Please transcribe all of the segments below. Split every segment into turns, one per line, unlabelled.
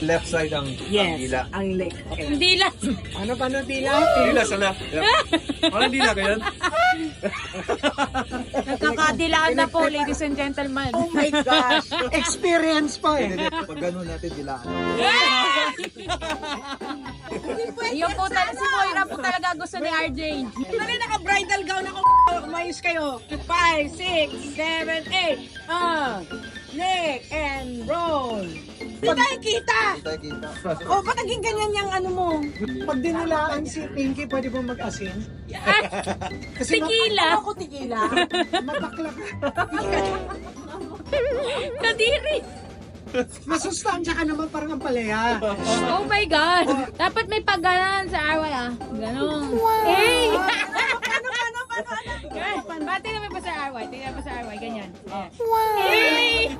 Left side ang dila.
ang leg. Okay.
Hindi lang.
Ano pa no, tila?
Dila sa left. Parang dila ka yan?
Nagkakadilaan na po, ladies and gentlemen.
Oh my gosh! Experience po eh.
Pag gano'n natin dilaan.
Yung po talaga, si Moira po talaga gusto ni RJ.
Dali, naka-bridal gown ako. Umayos kayo. 5, 6, 7, 8. Leg and roll. Hindi tayo kita.
Hindi tayo kita.
O, ba't naging ganyan yung ano mo? Pag dinilaan si Pinky, pwede po mag-asin? Kasi
Tequila.
Ako tequila. Mataklak.
Kadiri.
Masustansya ka naman parang ang palaya.
Oh my God. Dapat may pagganan sa RY ah. Ganon. Hey! Bati naman pa sa RY. Tingnan pa sa RY. Ganyan. Hey!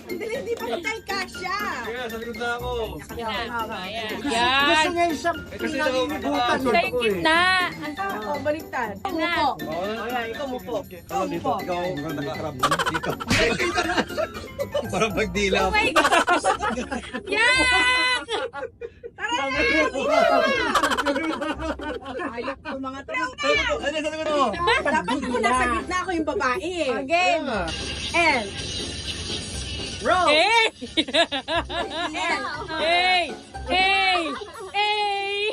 Hindi pa tayo kasya.
Kaya, sa likod na ako.
Ayan.
Gusto
Yan.
niya yung siya
Kasi nakakalimutan.
Sa yung gitna.
Ako, baliktad.
Na.
Ayan, ikaw mo po.
Ikaw dito, ikaw ang nakakarap. Dito. Parang pagdila.
Oh my God. Yak!
Ayok ko mga to.
Ano sa likod mo?
Dapat ko nasa gitna ako yung babae eh.
Game.
And roll.
Hey!
And
Hey! Hey! Hey!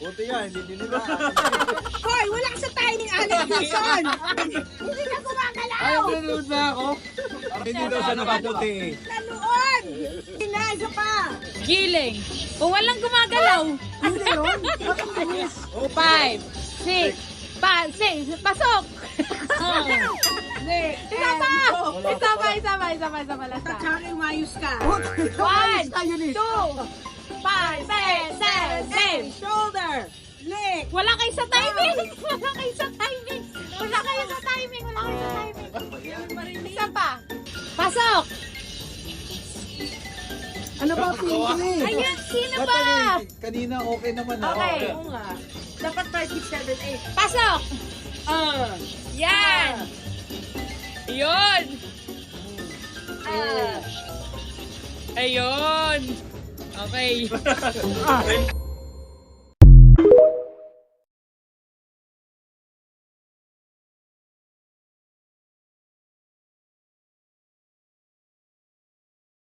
Buti yan, hindi dinila.
Hoy, wala ka sa timing, Alex Wilson. Hindi ka gumagalaw.
Ay, nanonood na ako. Hindi daw siya nakaputi.
Nanood. Ina, isa pa.
Giling. Kung walang gumagalaw.
Hindi yun. Bakit bilis?
5, 6, 6, pasok! Isa pa! Isa pa, last time.
Tsaka umayos ka.
1, 2, 5, 6, 7, 8.
Shoulder. Leg.
Wala kayo sa timing! Wala kayo sa timing! Wala kayo sa timing! Isa pa! Pasok!
Ano ba, Pinky?
Ayun, sino ba?
Kanina okay naman.
Okay.
Oo nga. Dapat 5, 6, 7, 8.
Pasok! Yan! Yun! Ayun! Okay.